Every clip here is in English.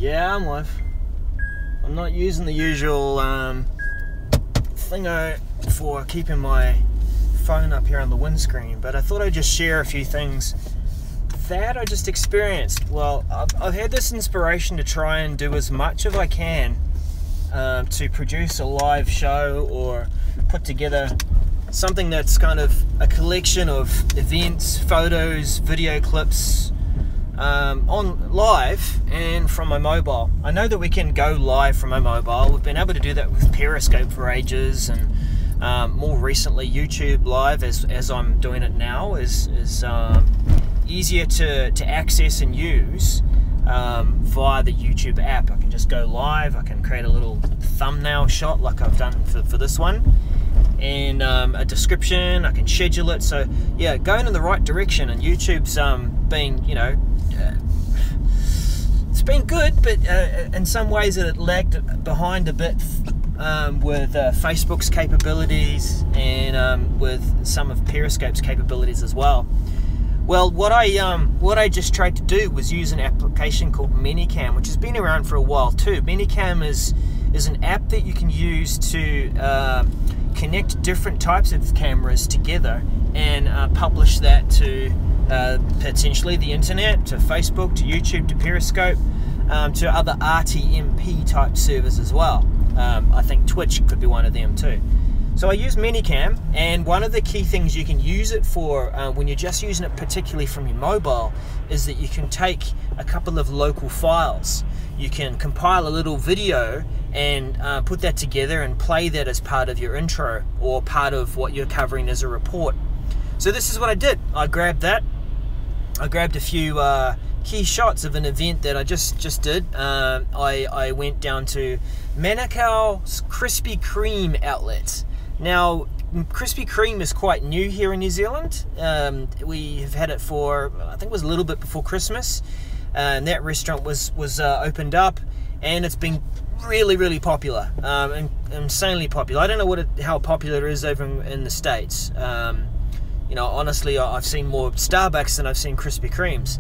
Yeah, I'm live. I'm not using the usual thingo for keeping my phone up here on the windscreen, but I thought I'd just share a few things that I just experienced. Well, I've had this inspiration to try and do as much as I can to produce a live show or put together something that's kind of a collection of events, photos, video clips on live and from my mobile. I know that we can go live from my mobile. We've been able to do that with Periscope for ages, and more recently YouTube Live, as I'm doing it now, is easier to access and use via the YouTube app. I can just go live. I can create a little thumbnail shot like I've done for this one, and a description. I can schedule it. So yeah, going in the right direction. And YouTube's been, you know, it's been good, but in some ways it lagged behind a bit with Facebook's capabilities and with some of Periscope's capabilities as well. Well, what I just tried to do was use an application called ManyCam, which has been around for a while too. ManyCam is an app that you can use to connect different types of cameras together and publish that to potentially the internet, to Facebook, to YouTube, to Periscope, to other RTMP type servers as well. I think Twitch could be one of them too. So I use ManyCam, and one of the key things you can use it for when you're just using it particularly from your mobile is that you can take a couple of local files. You can compile a little video and put that together and play that as part of your intro or part of what you're covering as a report. So this is what I did. I grabbed that. I grabbed a few key shots of an event that I just did. I went down to ManyCam's Krispy Kreme outlet. Now, Krispy Kreme is quite new here in New Zealand. We have had it for, I think it was a little bit before Christmas, and that restaurant was opened up, and it's been really popular, and insanely popular. I don't know how popular it is over in the States. You know, honestly, I've seen more Starbucks than I've seen Krispy Kremes,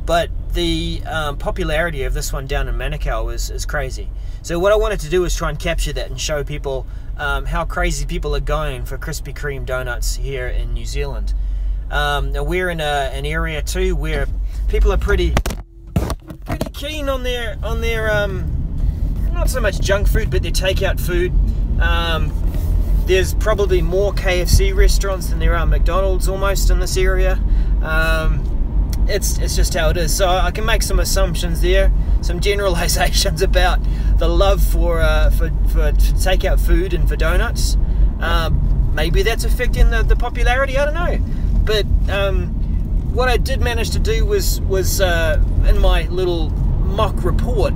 but the popularity of this one down in ManyCam is crazy. So what I wanted to do was try and capture that and show people how crazy people are going for Krispy Kreme donuts here in New Zealand. Now we're in an area too where people are pretty keen on their not so much junk food, but their takeout food. There's probably more KFC restaurants than there are McDonald's almost in this area. It's just how it is. So I can make some assumptions there, some generalizations about the love for takeout food and for donuts. Maybe that's affecting the popularity, I don't know. But what I did manage to do was in my little mock report,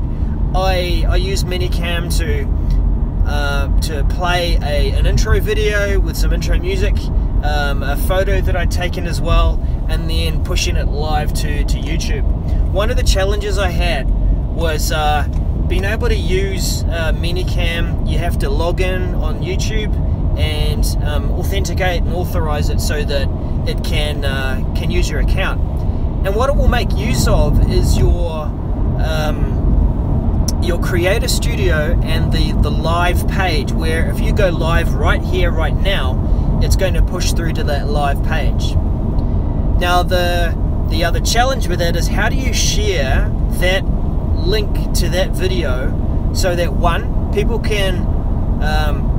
I used ManyCam to play an intro video with some intro music, a photo that I'd taken as well, and then pushing it live to YouTube. One of the challenges I had was being able to use ManyCam. You have to log in on YouTube and authenticate and authorize it so that it can use your account. And what it will make use of is your Creator Studio and the live page, where if you go live right here, right now, it's going to push through to that live page. Now the other challenge with it is, how do you share that link to that video so that one, people can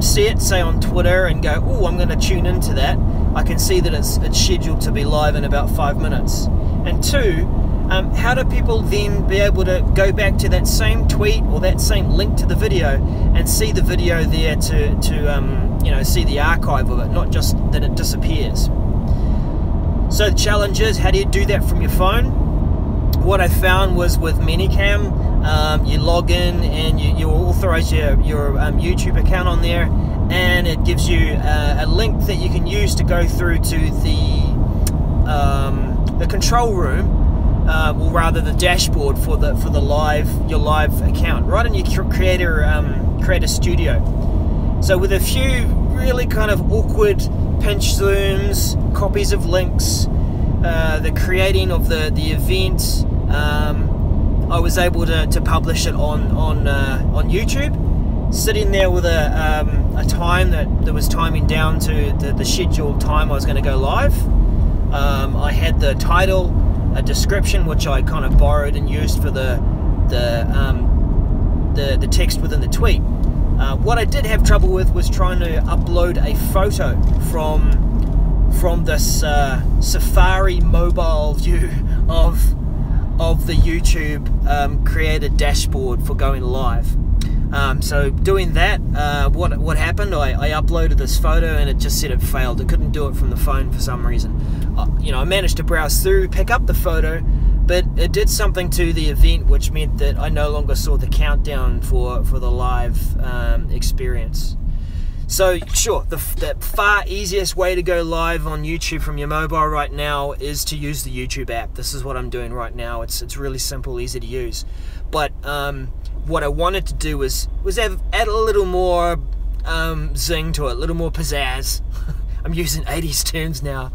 see it, say on Twitter, and go, oh, I'm going to tune into that. I can see that it's scheduled to be live in about 5 minutes. And two, how do people then be able to go back to that same tweet or that same link to the video and see the video there to you know, see the archive of it, not just that it disappears. So the challenge is, how do you do that from your phone? What I found was with ManyCam, you log in and you authorize your YouTube account on there, and it gives you a link that you can use to go through to the control room, or rather the dashboard for your live account, right in your Creator Studio. So with a few really kind of awkward pinch zooms, copies of links, the creating of the event, I was able to publish it on YouTube, sitting there with a time that was timing down to the scheduled time I was going to go live. I had the title, a description, which I kind of borrowed and used for the text within the tweet. What I did have trouble with was trying to upload a photo from this Safari mobile view of the YouTube created dashboard for going live. So doing that, what happened? I uploaded this photo and it just said it failed. It couldn't do it from the phone for some reason. I managed to browse through, pick up the photo, but it did something to the event which meant that I no longer saw the countdown for the live experience. So sure, the far easiest way to go live on YouTube from your mobile right now is to use the YouTube app. This is what I'm doing right now. It's really simple, easy to use. But what I wanted to do was add a little more zing to it, a little more pizzazz. I'm using 80s terms now.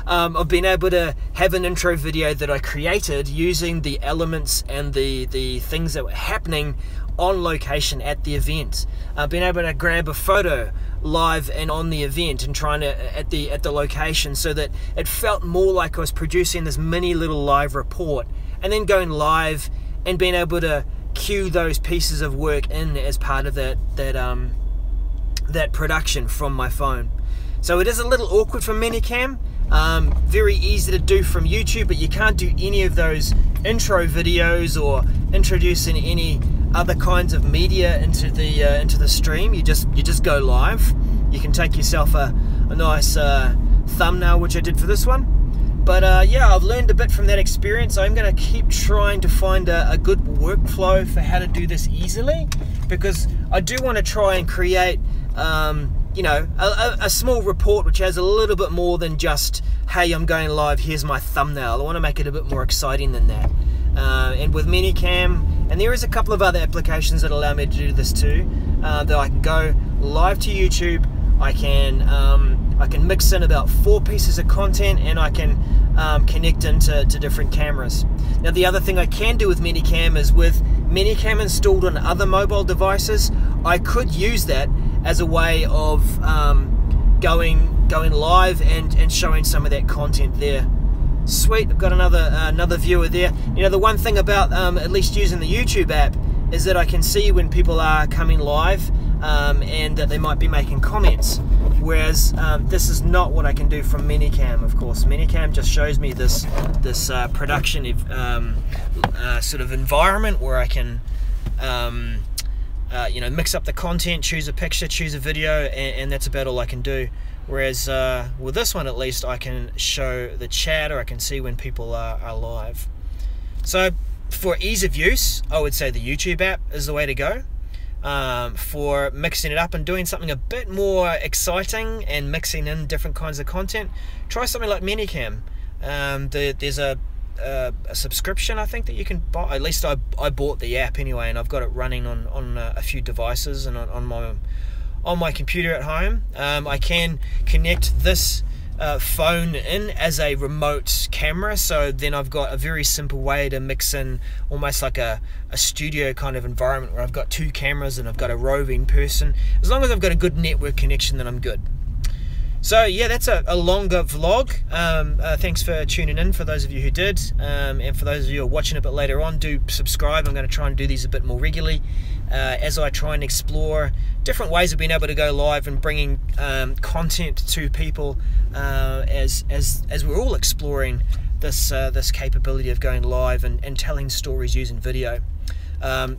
I've been able to have an intro video that I created using the elements and the things that were happening on location at the event. I've been able to grab a photo live and on the event and trying to at the location, so that it felt more like I was producing this mini little live report, and then going live and being able to cue those pieces of work in as part of that production from my phone. So it is a little awkward from ManyCam. Very easy to do from YouTube, but you can't do any of those intro videos or introducing any other kinds of media into the stream. You just go live. You can take yourself a nice thumbnail, which I did for this one. But yeah, I've learned a bit from that experience. I'm going to keep trying to find a good workflow for how to do this easily, because I do want to try and create a small report which has a little bit more than just, hey, I'm going live, here's my thumbnail. I want to make it a bit more exciting than that. And with ManyCam, and there is a couple of other applications that allow me to do this too, that I can go live to YouTube. I can mix in about 4 pieces of content, and I can connect into different cameras. Now the other thing I can do with ManyCam is, with ManyCam installed on other mobile devices, I could use that as a way of going live and showing some of that content there. Sweet, I've got another viewer there. The one thing about at least using the YouTube app is that I can see when people are coming live and that they might be making comments, whereas this is not what I can do from ManyCam. Of course, ManyCam just shows me this production sort of environment where I can mix up the content, choose a picture, choose a video, and that's about all I can do. Whereas with this one, at least, I can show the chat, or I can see when people are live. So for ease of use, I would say the YouTube app is the way to go. For mixing it up and doing something a bit more exciting and mixing in different kinds of content, try something like ManyCam. There's a subscription, I think, that you can buy. At least I bought the app anyway, and I've got it running on a few devices and on my computer at home. I can connect this phone in as a remote camera, so then I've got a very simple way to mix in almost like a studio kind of environment where I've got 2 cameras and I've got a roving person. As long as I've got a good network connection, then I'm good. So yeah, that's a longer vlog. Thanks for tuning in, for those of you who did, and for those of you who are watching a bit later on, do subscribe. I'm going to try and do these a bit more regularly as I try and explore different ways of being able to go live and bringing content to people as we're all exploring this capability of going live and telling stories using video.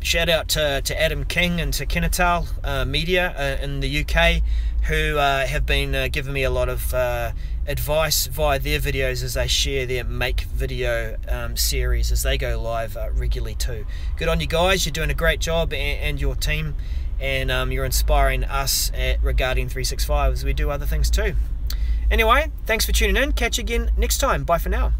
Shout out to Adam King and to Kenatal Media in the UK, who have been giving me a lot of advice via their videos as they share their Make video series as they go live regularly too. Good on you guys, you're doing a great job, and your team, and you're inspiring us regarding 365 as we do other things too. Anyway, thanks for tuning in. Catch you again next time. Bye for now.